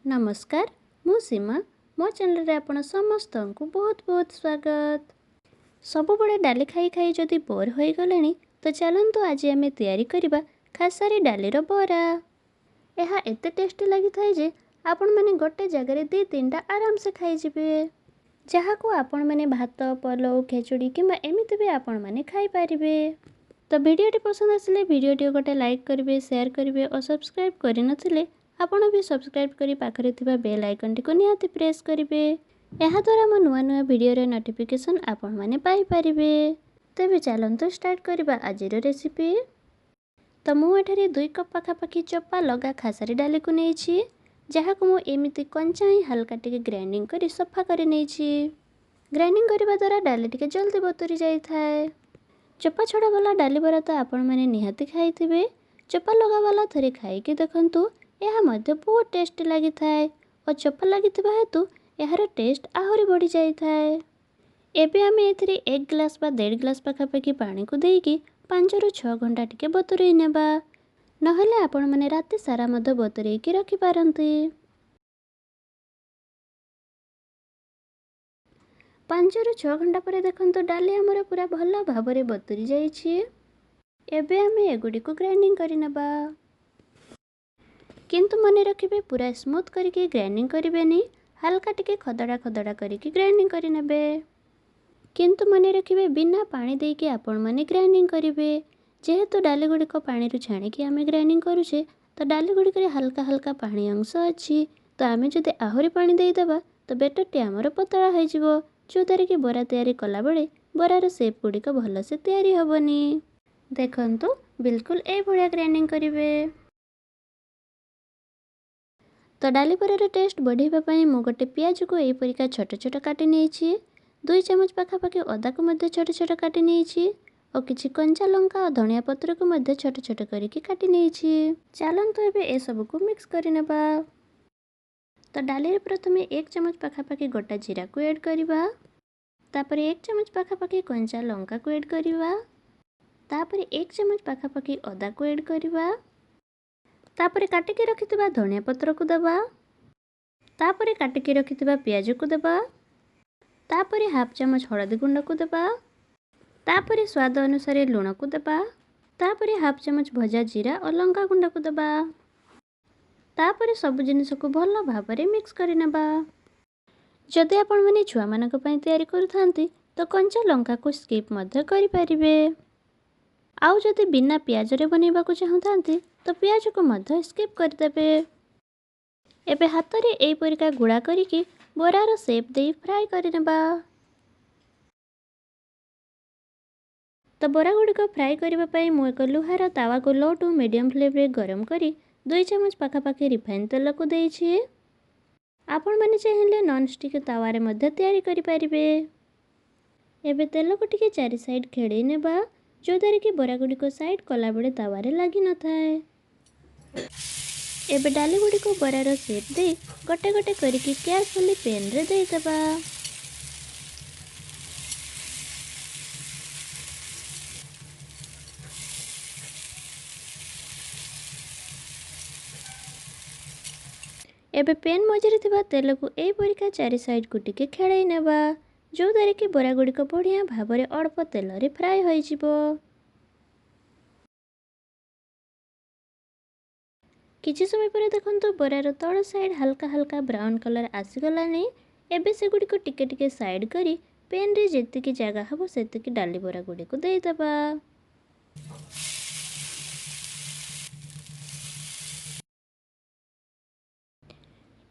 नमस्कार मु सीमा मो चैनल रे आपण समस्त को बहुत बहुत स्वागत। सबुबले डाली खाई खाई जदि बोर हो गले तो चलतु आज आम तैयारी करबा खासारी डाली रो बरा। यह एते टेस्टी लगी थाए जे आपण माने गोटे जगह दी तीनटा आराम से खाई जिबे, जहाँ को आपण माने भात पलौ खेचुड़ी किंबा एमिति भी आपण माने खाई पारिबे। तो वीडियोटी पसंद आसिले वीडियोटी गोटे लाइक करेंगे, शेयर करेंगे और सब्सक्राइब करि नथिले आपण भी सब्सक्राइब करी पाखरे थिबा बेल आइकन टी को निहाती प्रेस करेंगे। यहाँ द्वारा मो नुआ नुआ वीडियो रे नोटिफिकेशन आपण माने पाई पारिबे। तेबे चलंतु स्टार्ट करबा आजिर रेसिपी। तो मु एठारे 2 कप पाखापाखी चप्पा लगा खासारी डाली को नेछि, जहाँ को मु एमिति कंचा ही हल्का टिके ग्राइंडिंग करी सफा करी नेछि। ग्राइंडिंग करबा द्वारा डाली टिके जल्दी बतुरी जाई थाए। चप्पा छड़ा वाला डाली बरा तो आपण माने निहाती खाई थिबे, चप्पा लगा वाला थरे खाई के देखंतु यह मध्य बहुत टेस्टी लगी थाए और चप्पा लगी हेतु यार टेस्ट आहरी बढ़ी जाई थाए। एबे आमे एथिरे 1 ग्लास बा 1.5 ग्लास पाखापाखी पानी को देकी 5 ରୁ 6 घंटा टिके बतुरई नेबा, नहेले आपण माने राति सारा मध्य बतुरई की रखि पारंती। 5 ରୁ 6 घंटा पर देखंतु डाली हमर पूरा भल भाबरे बतुरी जाईछि। एबे आमे एगुडी को ग्राइंडिंग करि नेबा, किंतु मने रखिबे पूरा स्मूथ करके ग्राइंडिंग करिबेनी, हल्का टिके खदड़ा खदड़ा करके ग्राइंडिंग करि नेबे। किंतु मने रखिबे बिना पानी देके आपण माने ग्राइंडिंग करिबे, जेहेतु डाली गुडी को पानी रु छाणी के आमे ग्राइंडिंग करूछे तो डाली गुडी करे हल्का हल्का पानी अंश अछि, तो आमे जदि आहुरी पानी देई देबा तो बेटर टी हमर पतला होई जिवो, जो तारे के बरा तयारी कला बेले बरार शेप गुडी को भल से तयारी हबनी। देखंतु बिल्कुल ए भलिया ग्राइंडिंग करिवे। तो डाली बरार टेस्ट बढ़ाइबा पई मु गोटे पियाज को एई परिका छोट छोट काटी नेछि, 2 चम्मच पाखापाखि अदा को मध्य छोट छोट काटी नेछि और किछि कंचा लंका और धनिया पत्र को मध्य छोट छोट करके काटी नेछि। चलंतु एबे ए सब को मिक्स करि नेबा। तो डाली रे प्रथमे 1 चम्मच पाखापाखि गोटा जीरा को ऐड करबा, तापरे 1 चम्मच पाखापाखि कंचा लंका को ऐड करबा, तापरे 1 चम्मच पाखापाखि अदा को ऐड करबा, तापरे काटी के रखितबा धनिया पत्र को दबा, तापरे काटी के रखितबा प्याज को दबा, तापरे हाफ चम्मच हळदी गुंड को दबा, तापरे स्वाद अनुसार लूण को दबा, तापरे हाफ चम्मच भजा जीरा और लंका गुंड को दबा, तापरे सब जिनिस को भल भाबरे मिक्स करि नेबा। जदि आपण माने छुआ मानक पई तयारी करथांती तो कंचा लंका को स्किप मध्य करि परिबे, आउ जदि बिना प्याज रे बनेबा को चाहतांती तो प्याज को मध्य स्किप कर देबे। एबे हाथ रे एई परिका गुळा करिके बरार शेप दे फ्राई करि नेबा। तो बरा गुडी को फ्राई करबा पई मु एक लुहार तावा को लो टू मीडियम फ्लेम रे गरम करी 2 चम्मच पाखापाखि रिफाइन तेल को देइछि। आपण माने चाहिले नॉन स्टिक तावा रे मध्य तयारी करि पारिबे। एबे तेल को टिके चारि साइड खेड़े नेबा, जो दारे कि बरा गुडी को साइड कला बेले तावा रे लागि न थाए। एबे डाली गुडी को बरार शेप दे गोटे गोटे करिके केयरफुली पेन रे देई देबा। एबे पेन मझे थिबा तेल को एई परिका चारि साइड को टिके खेळाई नेबा, जो दारे कि बरा गुडी को बढ़िया भाबरे अल्प तेल रे फ्राई होई जिवो। किछि समय पर देखंतु बरार तळ साइड हल्का हल्का ब्राउन कलर आसी गलानी। एबे से गुडी को टिके टिके साइड करी पेन रे जेतिकी जगह हबो सेतिकी डाली बरा गुडी को देई दबा।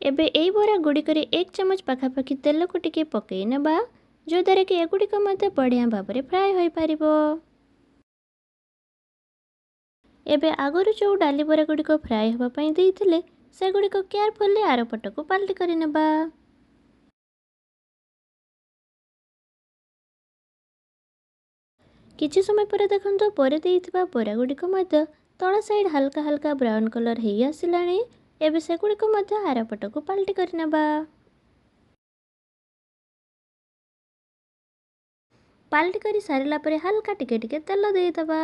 एबे एई बरा गुडी करे 1 चम्मच पाखापाखि तेल को टिके पकई नेबा, जो दारे कि एगुडी को मध्य बढ़िया भाबरे फ्राई होई पारिबो। एबे आगरु जो डाली बरा गुडी को फ्राई हबा पई देइथिले से गुडी को केयरफुली आर पट को पलटी करि नेबा। किछि समय पर देखंतु परे देइथिबा बरा गुडी को मध्य तळ साइड हल्का हल्का ब्राउन कलर हेई आसिलानी। एबे से गुडी को मध्य आर पट को पलटी करि नेबा। पलटी करि सारिला परे हल्का टिके टिके तेल देई दबा।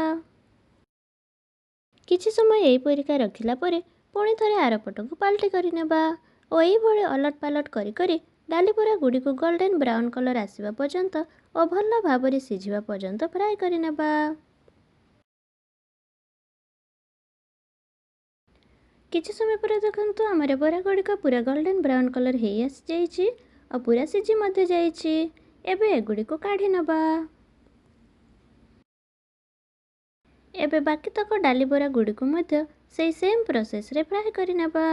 किछि समय एई परिका रखिला परे पुणी थरे आर पट को पलटी करि नेबा ଓ ଏଇଭଳି ଅଲଟ ପାଲଟ କରି କରି ଡାଲି ବରା ଗୁଡ଼ିକୁ ଗୋଲ୍ଡେନ୍ ବ୍ରାଉନ୍ କଲର୍ ଆସିବା ପର୍ଯ୍ୟନ୍ତ ଓ ଭଲ ଭାବରେ ସିଝିବା ପର୍ଯ୍ୟନ୍ତ ଫ୍ରାଏ କରିନେବା। କିଛି ସମୟ ପରେ ଦେଖନ୍ତୁ ଆମର ବରା ଗୁଡ଼ିକ ପୁରା ଗୋଲ୍ଡେନ୍ ବ୍ରାଉନ୍ କଲର୍ ହେଇ ଆସିଯାଇଛି ଆଉ ପୁରା ସିଝି ମଧ୍ୟ ଯାଇଛି। ଏବେ ଏଗୁଡ଼ିକୁ କାଢ଼ି ନେବା। ଏବେ ବାକି ତକ ଡାଲି ବରା ଗୁଡ଼ିକୁ ମଧ୍ୟ ସେଇ ସେମ୍ ପ୍ରୋସେସ୍ରେ ଫ୍ରାଏ କରିନେବା।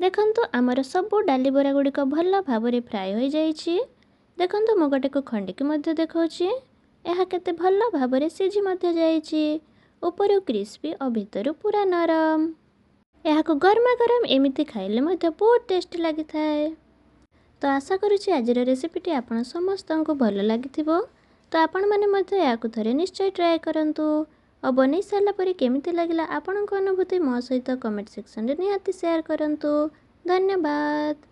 ଦେଖନ୍ତୁ ଆମର ସବୁ ଡାଲି ବରା ଗୁଡ଼ିକ ଭଲ ଭାବରେ ଫ୍ରାଏ ହୋଇଯାଇଛି। ଦେଖନ୍ତୁ ମୁଁ ଗୋଟେକୁ ଖଣ୍ଡିକି ମଧ୍ୟ ଦେଖାଉଛି। ଏହା କେତେ ଭଲ ଭାବରେ ସିଝି ମଧ୍ୟ ଯାଇଛି। ଉପରୁ କ୍ରିସ୍ପି ଓ ଭିତରୁ ପୁରା ନରମ। ଏହାକୁ ଗରମା ଗରମ ଏମିତି ଖାଇଲେ ମଧ୍ୟ ବହୁତ ଟେଷ୍ଟି ଲାଗିଥାଏ। ତ ଆଶା କରୁଛି ଆଜିର ରେସିପିଟି ଆପଣ ସମସ୍ତଙ୍କୁ ଭଲ ଲାଗିଥିବ। ତ ଆପଣମାନେ ମଧ୍ୟ ଏହାକୁ ଥରେ ନିଶ୍ଚୟ ଟ୍ରାଏ କରନ୍ତୁ ଆଉ ବନେଇ ସାରିଲା ପରେ କେମିତି ଲାଗିଲା ଆପଣଙ୍କ ଅନୁଭୂତି ମୋ ସହିତ କମେଣ୍ଟ ସେକ୍ସନରେ ନିହାତି ସେୟାର କରନ୍ତୁ। ଧନ୍ୟବାଦ।